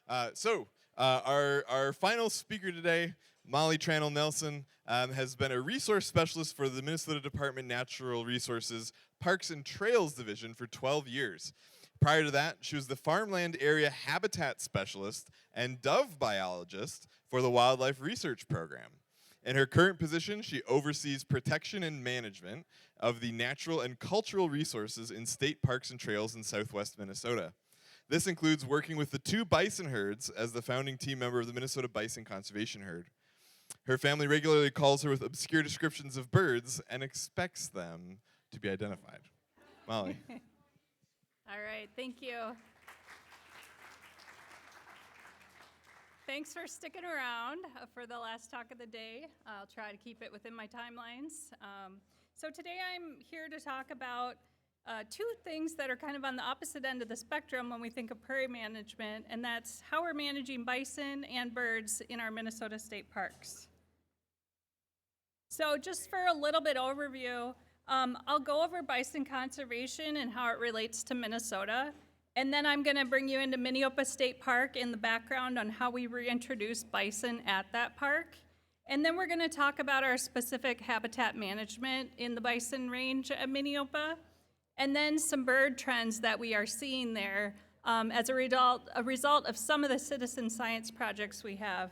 Our final speaker today, Molly Tranel Nelson, has been a resource specialist for the Minnesota Department Natural Resources Parks and Trails Division for 12 years. Prior to that, she was the Farmland Area Habitat Specialist and dove biologist for the Wildlife Research Program. In her current position, she oversees protection and management of the natural and cultural resources in state parks and trails in southwest Minnesota. This includes working with the 2 bison herds as the founding team member of the Minnesota Bison Conservation Herd. Her family regularly calls her with obscure descriptions of birds and expects them to be identified. Molly. All right, thank you. Thanks for sticking around for the last talk of the day. I'll try to keep it within my timelines. So today I'm here to talk about 2 things that are kind of on the opposite end of the spectrum when we think of prairie management, and that's how we're managing bison and birds in our Minnesota state parks. So just for a little bit overview, I'll go over bison conservation and how it relates to Minnesota, and then I'm going to bring you into Minneopa State Park in the background on how we reintroduced bison at that park. And then we're going to talk about our specific habitat management in the bison range at Minneopa, and then some bird trends that we are seeing there as a result of some of the citizen science projects we have.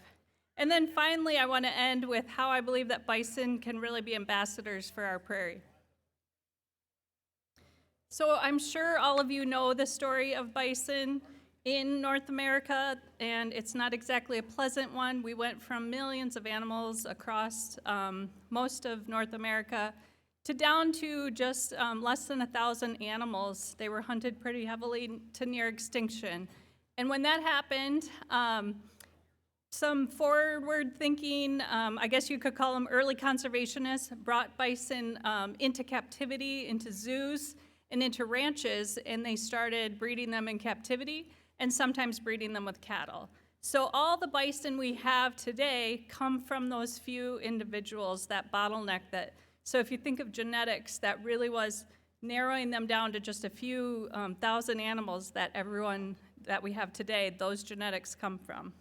And then finally, I want to end with how I believe that bison can really be ambassadors for our prairie. So I'm sure all of you know the story of bison in North America, and it's not exactly a pleasant one. We went from millions of animals across most of North America to down to just less than 1,000 animals. They were hunted pretty heavily to near extinction. And when that happened, some forward-thinking, I guess you could call them early conservationists, brought bison into captivity, into zoos, and into ranches, and they started breeding them in captivity and sometimes breeding them with cattle. So all the bison we have today come from those few individuals, that bottleneck that, so if you think of genetics, that really was narrowing them down to just a few thousand animals that everyone that we have today, those genetics come from.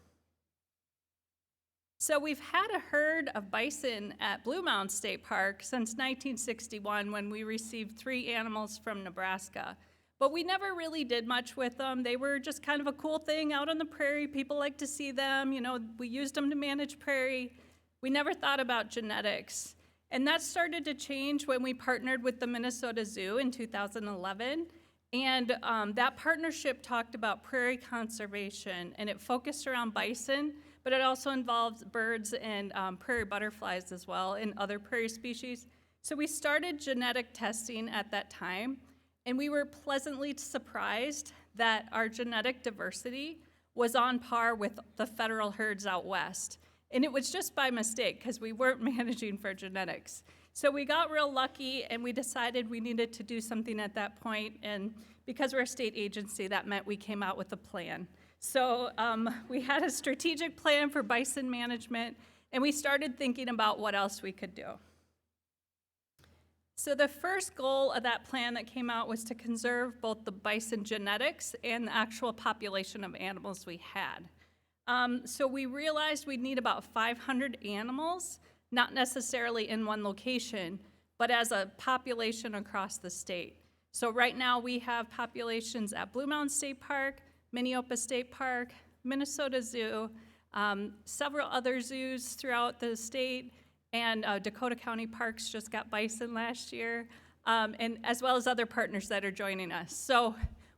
So we've had a herd of bison at Blue Mountain State Park since 1961 when we received 3 animals from Nebraska. But we never really did much with them. They were just kind of a cool thing out on the prairie. People like to see them. You know, we used them to manage prairie. We never thought about genetics. And that started to change when we partnered with the Minnesota Zoo in 2011. And that partnership talked about prairie conservation, and it focused around bison, but it also involved birds and prairie butterflies as well, and other prairie species. So we started genetic testing at that time, and we were pleasantly surprised that our genetic diversity was on par with the federal herds out west. And it was just by mistake, because we weren't managing for genetics. So we got real lucky, and we decided we needed to do something at that point, and because we're a state agency, that meant we came out with a plan. So we had a strategic plan for bison management, and we started thinking about what else we could do. So the first goal of that plan that came out was to conserve both the bison genetics and the actual population of animals we had. So we realized we'd need about 500 animals, not necessarily in one location, but as a population across the state. So right now we have populations at Blue Mountain State Park, Minneopa State Park, Minnesota Zoo, several other zoos throughout the state, and Dakota County Parks just got bison last year, and as well as other partners that are joining us. So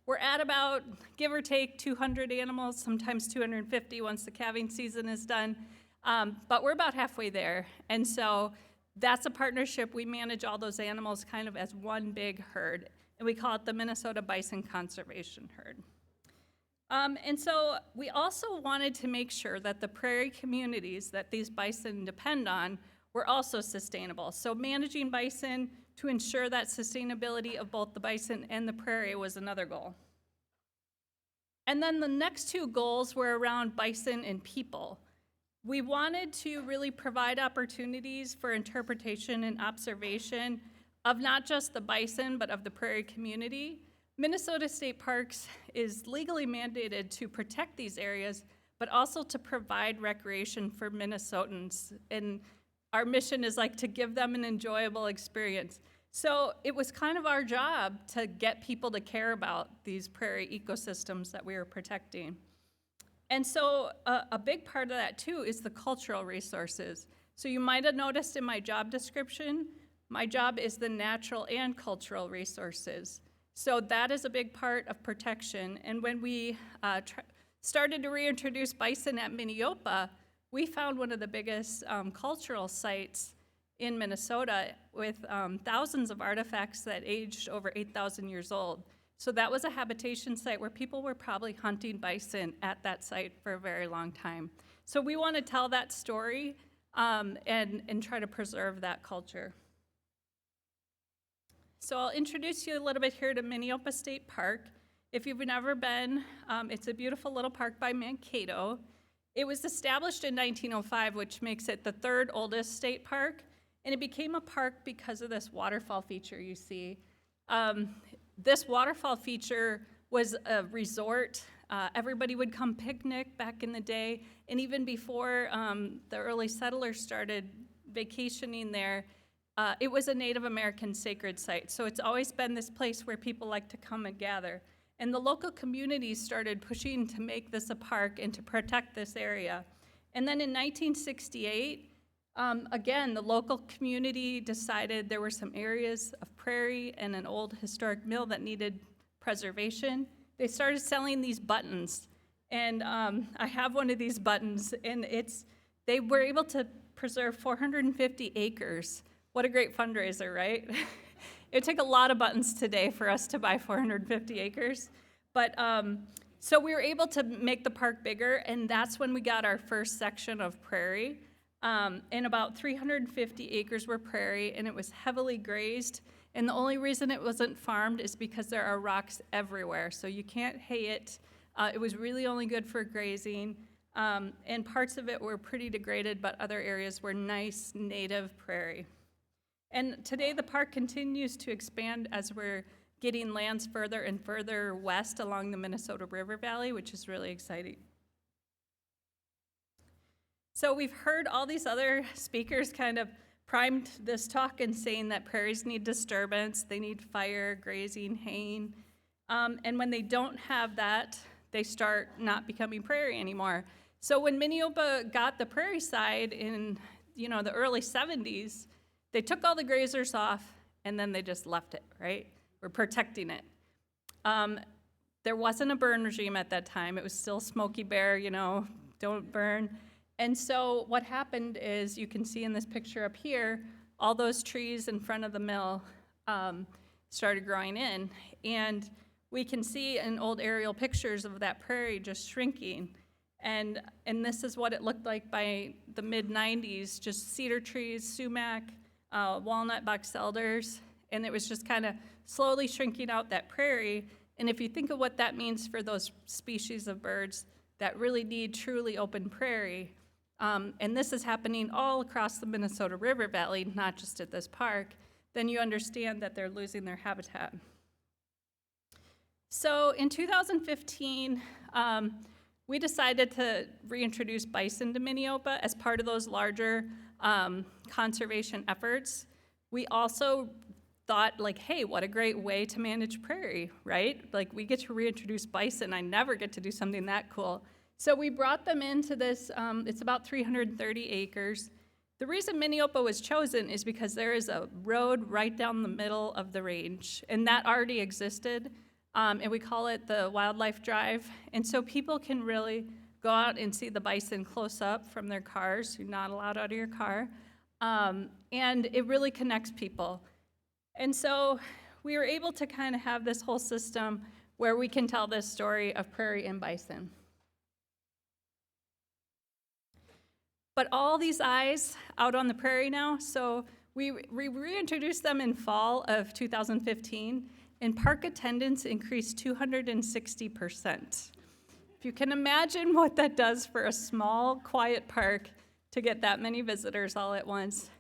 we're at about, give or take, 200 animals, sometimes 250 once the calving season is done, but we're about halfway there. And so that's a partnership. We manage all those animals kind of as one big herd, and we call it the Minnesota Bison Conservation Herd. And so we also wanted to make sure that the prairie communities that these bison depend on were also sustainable. So managing bison to ensure that sustainability of both the bison and the prairie was another goal. And then the next 2 goals were around bison and people. We wanted to really provide opportunities for interpretation and observation of not just the bison, but of the prairie community. Minnesota State Parks is legally mandated to protect these areas, but also to provide recreation for Minnesotans. And our mission is like to give them an enjoyable experience. So it was kind of our job to get people to care about these prairie ecosystems that we were protecting. And so a big part of that too is the cultural resources. So you might have noticed in my job description, my job is the natural and cultural resources. So that is a big part of protection. And when we started to reintroduce bison at Minneopa, we found one of the biggest cultural sites in Minnesota with thousands of artifacts that aged over 8,000 years old. So that was a habitation site where people were probably hunting bison at that site for a very long time. So we want to tell that story and try to preserve that culture. So I'll introduce you a little bit here to Minneopa State Park. If you've never been, it's a beautiful little park by Mankato. It was established in 1905, which makes it the third oldest state park, and it became a park because of this waterfall feature you see. This waterfall feature was a resort. Everybody would come picnic back in the day, and even before the early settlers started vacationing there, it was a Native American sacred site. So it's always been this place where people like to come and gather. And the local community started pushing to make this a park and to protect this area. And then in 1968, again, the local community decided there were some areas of prairie and an old historic mill that needed preservation. They started selling these buttons. And I have one of these buttons, and they were able to preserve 450 acres. What a great fundraiser, right? It took a lot of buttons today for us to buy 450 acres. But so we were able to make the park bigger, and that's when we got our first section of prairie. And about 350 acres were prairie, and it was heavily grazed. And the only reason it wasn't farmed is because there are rocks everywhere, so you can't hay it. It was really only good for grazing, and parts of it were pretty degraded, but other areas were nice native prairie. And today the park continues to expand as we're getting lands further and further west along the Minnesota River Valley, which is really exciting. So we've heard all these other speakers kind of primed this talk and saying that prairies need disturbance, they need fire, grazing, haying, and when they don't have that, they start not becoming prairie anymore. So when Minneopa got the prairie side in the early 70s, they took all the grazers off, and then they just left it, right? We're protecting it. There wasn't a burn regime at that time. It was still Smokey Bear, don't burn. And so what happened is, you can see in this picture up here, all those trees in front of the mill started growing in. And we can see in old aerial pictures of that prairie just shrinking. And this is what it looked like by the mid-90s, just cedar trees, sumac, walnut, box elders, and it was just kind of slowly shrinking out that prairie. And if you think of what that means for those species of birds that really need truly open prairie, and this is happening all across the Minnesota River Valley, not just at this park, then you understand that they're losing their habitat. So in 2015, we decided to reintroduce bison to Minneopa as part of those larger conservation efforts. We also thought, hey, what a great way to manage prairie, right? We get to reintroduce bison. I never get to do something that cool. So we brought them into this, it's about 330 acres. The reason Minneopa was chosen is because there is a road right down the middle of the range, and that already existed, and we call it the Wildlife Drive. And so people can really go out and see the bison close up from their cars. You're not allowed out of your car. And it really connects people. And so we were able to kind of have this whole system where we can tell this story of prairie and bison. But all these eyes out on the prairie now, so we reintroduced them in fall of 2015, and park attendance increased 260%. If you can imagine what that does for a small, quiet park to get that many visitors all at once.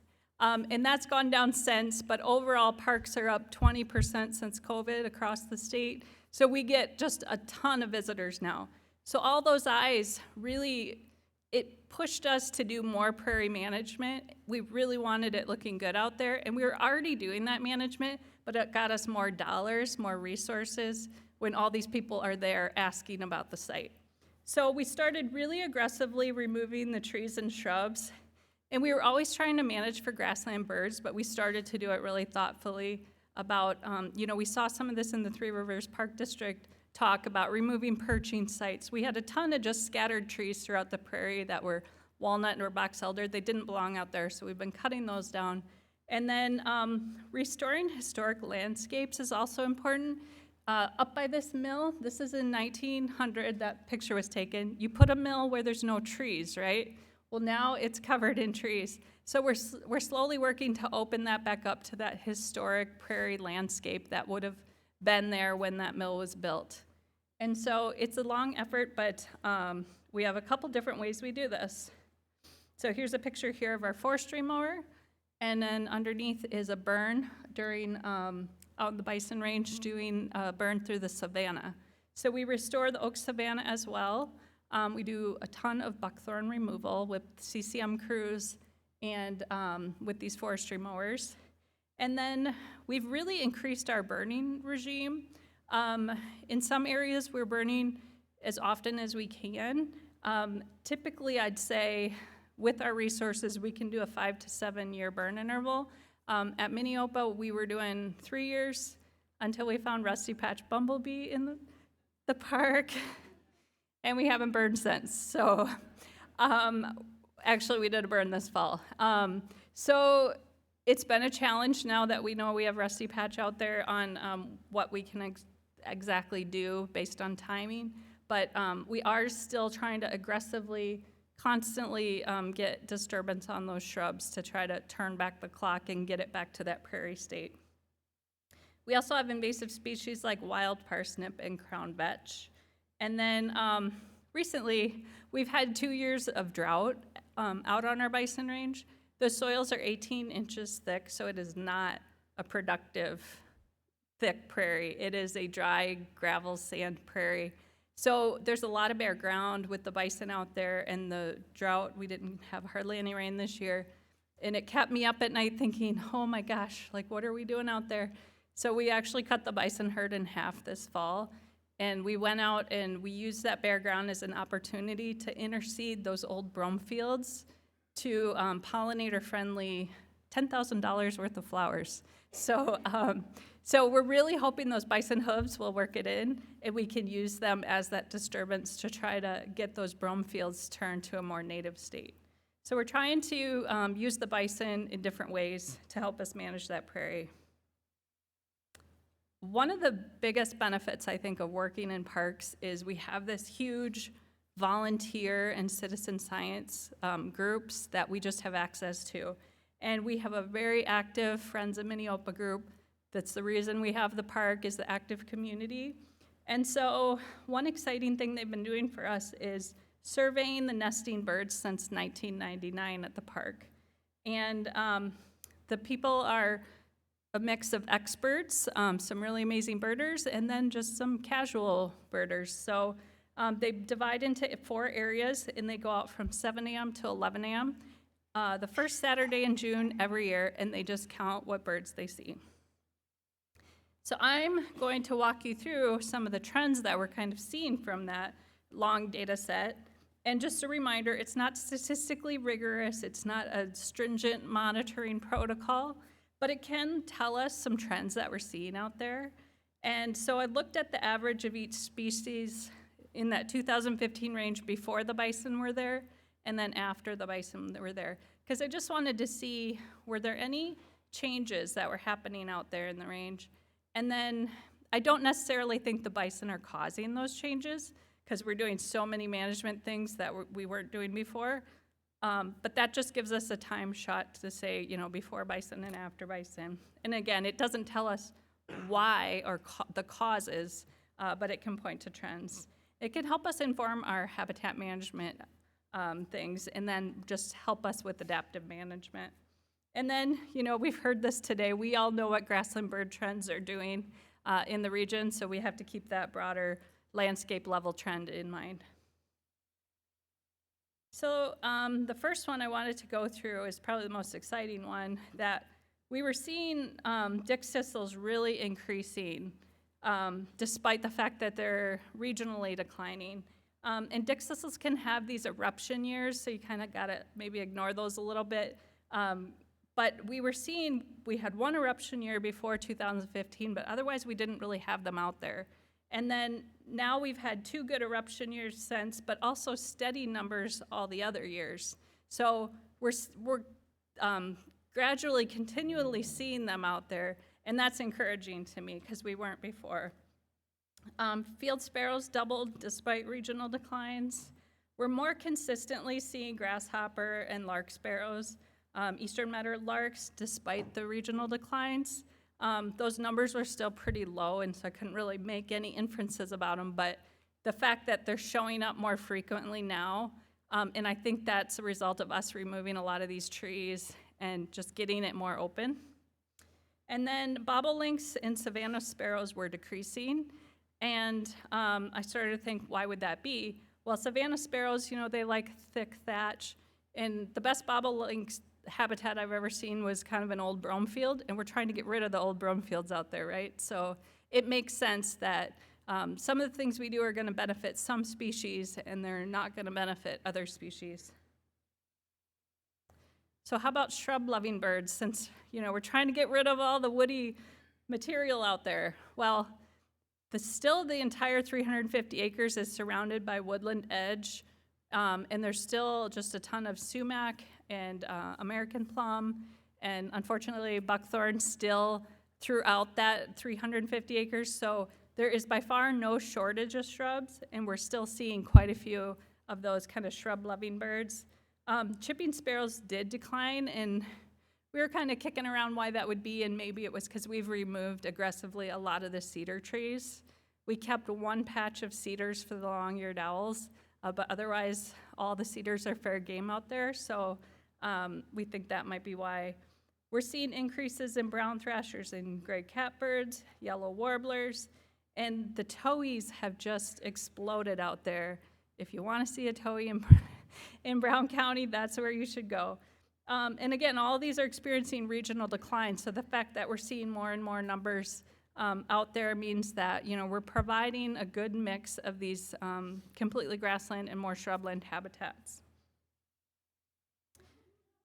And that's gone down since, but overall parks are up 20% since COVID across the state. So we get just a ton of visitors now. So all those eyes really, it pushed us to do more prairie management. We really wanted it looking good out there, and we were already doing that management, but it got us more dollars, more resources when all these people are there asking about the site. So we started really aggressively removing the trees and shrubs, and we were always trying to manage for grassland birds, but we started to do it really thoughtfully about, we saw some of this in the Three Rivers Park District talk about removing perching sites. We had a ton of just scattered trees throughout the prairie that were walnut or box elder. They didn't belong out there, so we've been cutting those down. And then restoring historic landscapes is also important. Up by this mill, this is in 1900, that picture was taken. You put a mill where there's no trees, right? Well, now it's covered in trees. So we're slowly working to open that back up to that historic prairie landscape that would have been there when that mill was built. And so it's a long effort, but we have a couple different ways we do this. So here's a picture here of our forestry mower, and then underneath is a burn during out in the Bison Range doing a burn through the savanna. So we restore the oak savanna as well. We do a ton of buckthorn removal with CCM crews and with these forestry mowers. And then we've really increased our burning regime. In some areas, we're burning as often as we can. Typically, I'd say with our resources, we can do a 5 to 7 year burn interval. At Minneopa, we were doing 3 years until we found Rusty Patch Bumblebee in the park, and we haven't burned since. So actually, we did a burn this fall. So it's been a challenge now that we know we have Rusty Patch out there on what we can exactly do based on timing. But we are still trying to aggressively, constantly get disturbance on those shrubs to try to turn back the clock and get it back to that prairie state. We also have invasive species like wild parsnip and crown vetch. And then recently, we've had 2 years of drought out on our Bison Range. The soils are 18 inches thick, so it is not a productive, thick prairie. It is a dry gravel sand prairie. So there's a lot of bare ground with the bison out there, and the drought, we didn't have hardly any rain this year. And it kept me up at night thinking, oh my gosh, like what are we doing out there? So we actually cut the bison herd in half this fall. And we went out and we used that bare ground as an opportunity to interseed those old brome fields to pollinator-friendly $10,000 worth of flowers. So, so we're really hoping those bison hooves will work it in, and we can use them as that disturbance to try to get those brome fields turned to a more native state. So we're trying to use the bison in different ways to help us manage that prairie. One of the biggest benefits, I think, of working in parks is we have this huge volunteer and citizen science groups that we just have access to. And we have a very active Friends of Minneopa group. That's the reason we have the park, is the active community. And so one exciting thing they've been doing for us is surveying the nesting birds since 1999 at the park. And the people are a mix of experts, some really amazing birders, and then just some casual birders. So they divide into 4 areas, and they go out from 7 a.m. to 11 a.m. The first Saturday in June every year, and they just count what birds they see. So I'm going to walk you through some of the trends that we're kind of seeing from that long data set. And just a reminder, it's not statistically rigorous, it's not a stringent monitoring protocol, but it can tell us some trends that we're seeing out there. And so I looked at the average of each species in that 2015 range before the bison were there, and then after the bison were there. Because I just wanted to see, were there any changes that were happening out there in the range? And then I don't necessarily think the bison are causing those changes, because we're doing so many management things that we weren't doing before. But that just gives us a time shot to say, before bison and after bison. And again, it doesn't tell us why or the causes, but it can point to trends. It can help us inform our habitat management things, and then just help us with adaptive management. And then, we've heard this today. We all know what grassland bird trends are doing in the region, so we have to keep that broader landscape level trend in mind. So the first one I wanted to go through is probably the most exciting one, that we were seeing dick thistles really increasing despite the fact that they're regionally declining. And dick thistles can have these eruption years, so you kind of got to maybe ignore those a little bit. But we had one eruption year before 2015, but otherwise we didn't really have them out there. And then now we've had 2 good eruption years since, but also steady numbers all the other years. So we're gradually, continually seeing them out there, and that's encouraging to me because we weren't before. Field sparrows doubled despite regional declines. We're more consistently seeing grasshopper and lark sparrows, eastern meadow larks, despite the regional declines. Those numbers were still pretty low, and so I couldn't really make any inferences about them, but the fact that they're showing up more frequently now, and I think that's a result of us removing a lot of these trees and just getting it more open. And then bobolinks and savanna sparrows were decreasing, and I started to think, why would that be? Well, savanna sparrows, they like thick thatch, and the best bobolinks habitat I've ever seen was kind of an old brome field, and we're trying to get rid of the old brome fields out there, right? So it makes sense that some of the things we do are going to benefit some species, and they're not going to benefit other species. So how about shrub-loving birds, since we're trying to get rid of all the woody material out there? Well, still the entire 350 acres is surrounded by woodland edge, and there's still just a ton of sumac and American plum, and unfortunately buckthorn still throughout that 350 acres. So there is by far no shortage of shrubs, and we're still seeing quite a few of those kind of shrub-loving birds. Chipping sparrows did decline, and we were kind of kicking around why that would be, and maybe it was because we've removed aggressively a lot of the cedar trees. We kept one patch of cedars for the long-eared owls, but otherwise all the cedars are fair game out there, so we think that might be why. We're seeing increases in brown thrashers and gray catbirds, yellow warblers, and the towhees have just exploded out there. If you want to see a towhee in Brown County, that's where you should go. And again, all of these are experiencing regional decline, so the fact that we're seeing more and more numbers out there means that we're providing a good mix of these completely grassland and more shrubland habitats.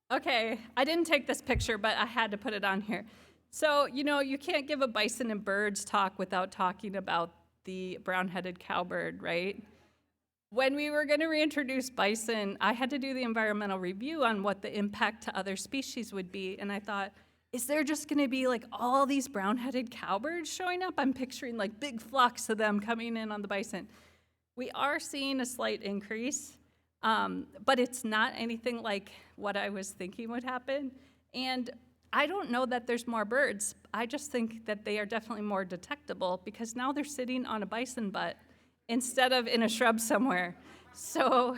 Okay, I didn't take this picture, but I had to put it on here. So, you can't give a bison and birds talk without talking about the brown-headed cowbird, right? When we were going to reintroduce bison, I had to do the environmental review on what the impact to other species would be, and I thought, is there just going to be like all these brown-headed cowbirds showing up? I'm picturing like big flocks of them coming in on the bison. We are seeing a slight increase, but it's not anything like what I was thinking would happen. And I don't know that there's more birds. I just think that they are definitely more detectable because now they're sitting on a bison butt instead of in a shrub somewhere. So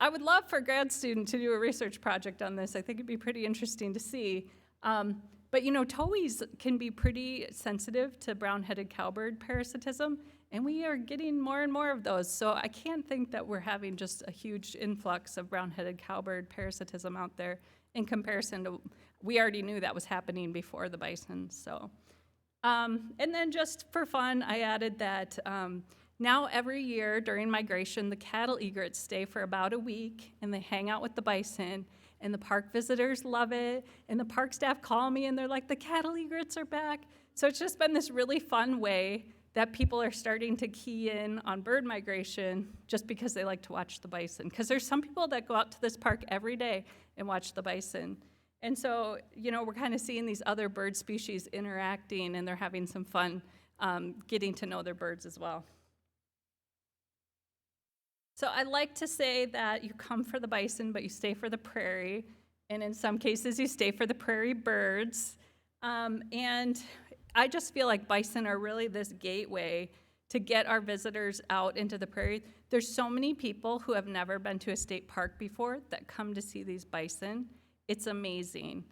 I would love for a grad student to do a research project on this. I think it'd be pretty interesting to see. But towhees can be pretty sensitive to brown-headed cowbird parasitism, and we are getting more and more of those. So I can't think that we're having just a huge influx of brown-headed cowbird parasitism out there in comparison to, we already knew that was happening before the bison. So, and then just for fun, I added that now every year during migration, the cattle egrets stay for about a week, and they hang out with the bison, and the park visitors love it, and the park staff call me, and they're like, the cattle egrets are back. So it's just been this really fun way that people are starting to key in on bird migration just because they like to watch the bison. Because there's some people that go out to this park every day and watch the bison. And so, we're kind of seeing these other bird species interacting, and they're having some fun getting to know their birds as well. So I like to say that you come for the bison, but you stay for the prairie. And in some cases, you stay for the prairie birds. And I just feel like bison are really this gateway to get our visitors out into the prairie. There's so many people who have never been to a state park before that come to see these bison. It's amazing.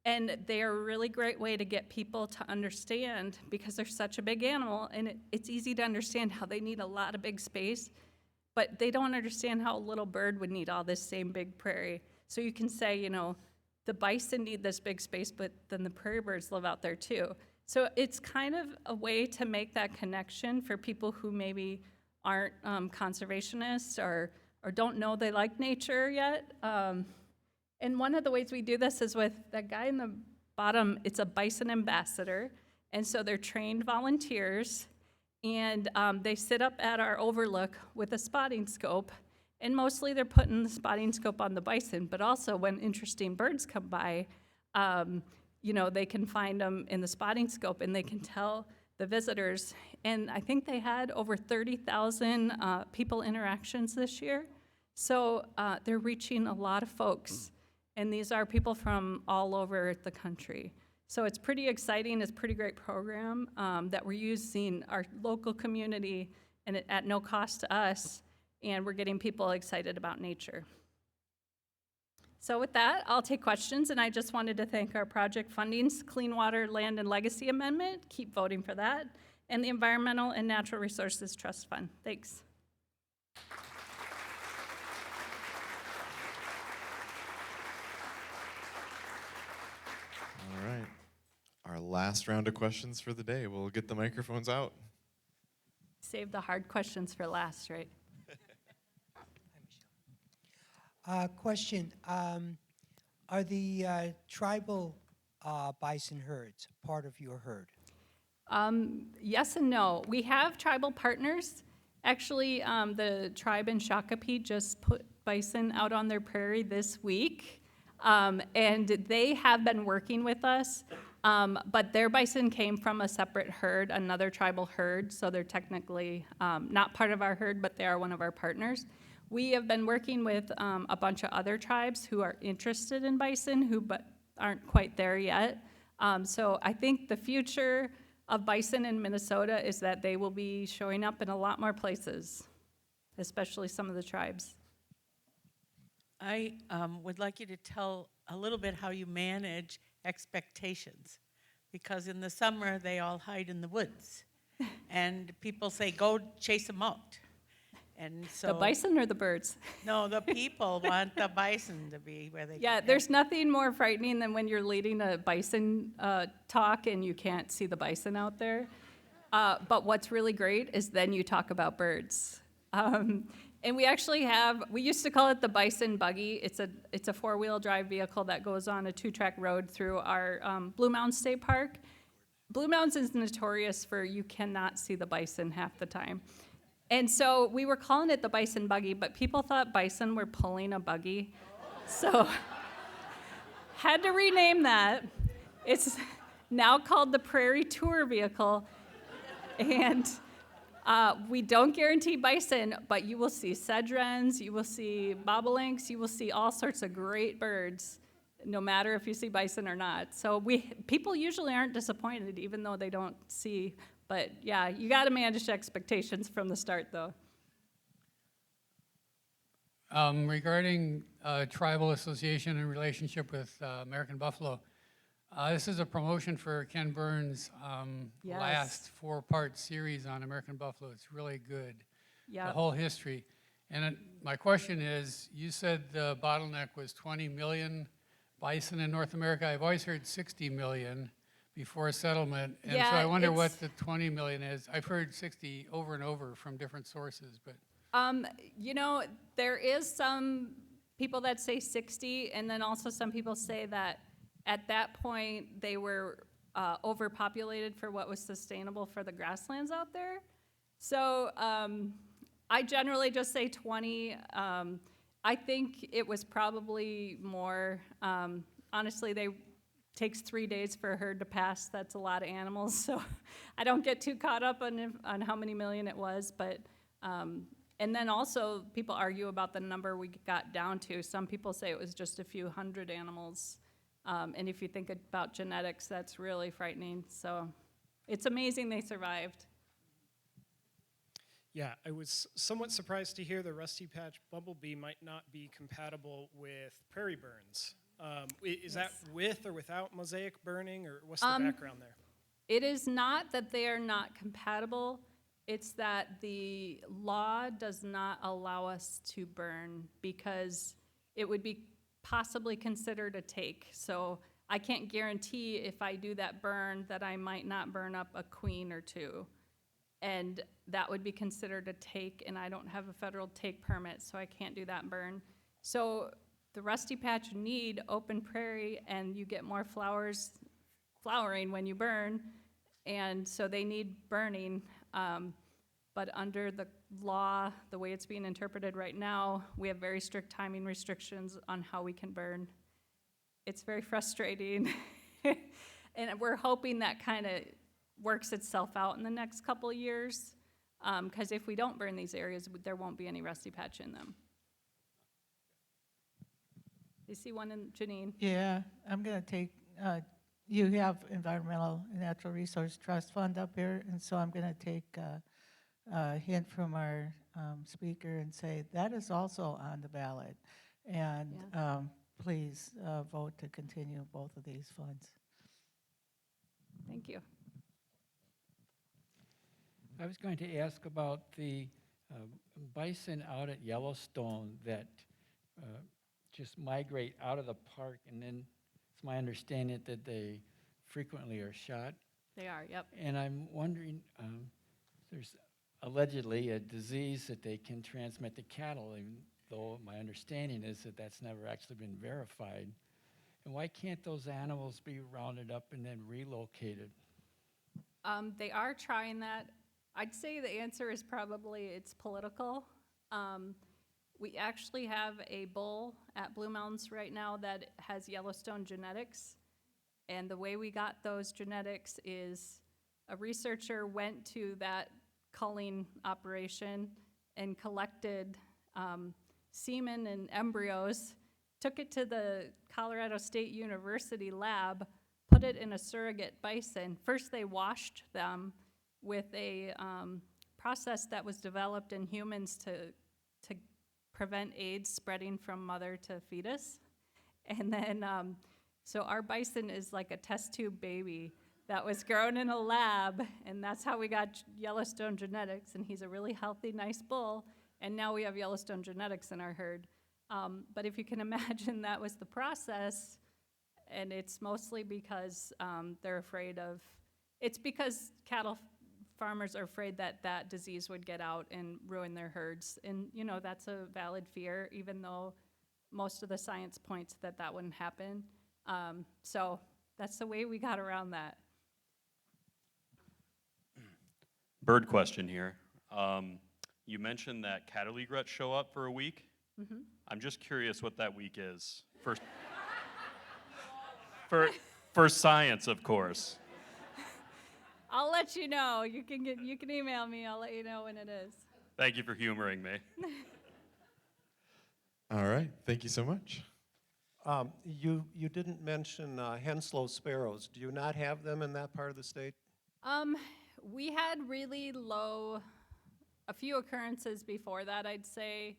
And they're a really great way to get people to understand, because they're such a big animal, and it's easy to understand how they need a lot of big space, but they don't understand how a little bird would need all this same big prairie. So you can say, you know, the bison need this big space, but then the prairie birds live out there too. So it's kind of a way to make that connection for people who maybe aren't conservationists or don't know they like nature yet. And one of the ways we do this is with that guy in the bottom. It's a bison ambassador, and so they're trained volunteers, and they sit up at our overlook with a spotting scope, and mostly they're putting the spotting scope on the bison, but also when interesting birds come by, you know, they can find them in the spotting scope, and they can tell the visitors. And I think they had over 30,000 people interactions this year, so they're reaching a lot of folks. And these are people from all over the country. So it's pretty exciting. It's a pretty great program that we're using our local community and at no cost to us, and we're getting people excited about nature. So with that, I'll take questions, and I just wanted to thank our project fundings, Clean Water, Land, and Legacy Amendment, keep voting for that, and the Environmental and Natural Resources Trust Fund. Thanks. All right. Our last round of questions for the day. We'll get the microphones out. Save the hard questions for last, right? Question, are the tribal bison herds part of your herd? Yes and no. We have tribal partners. Actually, the tribe in Shakopee just put bison out on their prairie this week, and they have been working with us, but their bison came from a separate herd, another tribal herd, so they're technically not part of our herd, but they are one of our partners. We have been working with a bunch of other tribes who are interested in bison, but aren't quite there yet. So I think the future of bison in Minnesota is that they will be showing up in a lot more places, especially some of the tribes. I would like you to tell a little bit how you manage expectations, because in the summer they all hide in the woods, and people say, go chase them out. And so The bison or the birds? no, the people want the bison to be where they Yeah, can there's nothing more frightening than when you're leading a bison talk and you can't see the bison out there. But what's really great is then you talk about birds. And we actually we used to call it the bison buggy. It's a four-wheel drive vehicle that goes on a two-track road through our Blue Mounds State Park. Blue Mounds is notorious for you cannot see the bison half the time. And so we were calling it the bison buggy, but people thought bison were pulling a buggy. So had to rename that. It's now called the Prairie Tour Vehicle. And we don't guarantee bison, but you will see sedge wrens, you will see bobolinks, you will see all sorts of great birds, no matter if you see bison or not. So people usually aren't disappointed, even though they don't see. But yeah, you got to manage expectations from the start, though. Regarding tribal association and relationship with American buffalo, this is a promotion for Ken Burns' Yes. last 4-part series on American buffalo. It's really good, Yeah. the whole history. And my question is, you said the bottleneck was 20 million bison in North America. I've always heard 60 million before settlement, and so Yeah, I wonder what it's- the 20 million is. I've heard 60 over and over from different sources, but You know, there is some people that say 60, and then also some people say that at that point they were overpopulated for what was sustainable for the grasslands out there. So I generally just say 20. I think it was probably more. Honestly, takes 3 days for a herd to pass. That's a lot of animals, so I don't get too caught up on how many million it was. But and then also people argue about the number we got down to. Some people say it was just a few hundred animals, and if you think about genetics, that's really frightening. So it's amazing they survived. Yeah, I was somewhat surprised to hear the rusty patch bumblebee might not be compatible with prairie burns. Is that Yes. with or without mosaic burning, or what's the Um, background there? It is not that they are not compatible, it's that the law does not allow us to burn because it would be possibly considered a take. So I can't guarantee if I do that burn that I might not burn up a queen or two. And that would be considered a take, and I don't have a federal take permit, so I can't do that burn. So the rusty patch need open prairie, and you get more flowering when you burn, and so they need burning. But under the law, the way it's being interpreted right now, we have very strict timing restrictions on how we can burn. It's very frustrating. And we're hoping that kind of works itself out in the next couple of years. Because if we don't burn these areas, there won't be any rusty patch in them. You see one in Janine? Yeah, I'm going to take, you have Environmental and Natural Resource Trust Fund up here, and so I'm going to take a hint from our speaker and say that is also on the ballot. And please vote to continue both of these funds. Thank you. I was going to ask about the bison out at Yellowstone that just migrate out of the park, and then it's my understanding that they frequently are shot. They are, yep. And I'm wondering, there's allegedly a disease that they can transmit to cattle, even though my understanding is that that's never actually been verified. And why can't those animals be rounded up and then relocated? They are trying that. I'd say the answer is probably it's political. We actually have a bull at Blue Mountains right now that has Yellowstone genetics. And the way we got those genetics is a researcher went to that culling operation and collected semen and embryos, took it to the Colorado State University lab, put it in a surrogate bison. First, they washed them with a process that was developed in humans to prevent AIDS spreading from mother to fetus. And then, so our bison is like a test tube baby that was grown in a lab, and that's how we got Yellowstone genetics, and he's a really healthy, nice bull, and now we have Yellowstone genetics in our herd. But if you can imagine, that was the process, and it's mostly because they're afraid of, it's because cattle farmers are afraid that that disease would get out and ruin their herds. And, you know, that's a valid fear, even though most of the science points that that wouldn't happen. So that's the way we got around that. Bird question here. You mentioned that cattle egrets show up for a week. Mm-hmm. I'm just curious what that week is. For science, of course. I'll let you know. You can email me. I'll let you know when it is. Thank you for humoring me. All right, thank you so much. You didn't mention Henslow sparrows. Do you not have them in that part of the state? We had really low, a few occurrences before that, I'd say.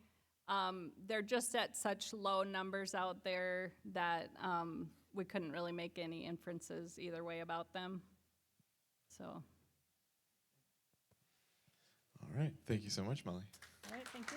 They're just at such low numbers out there that we couldn't really make any inferences either way about them. So. All right, thank you so much, Molly. All right, thank you.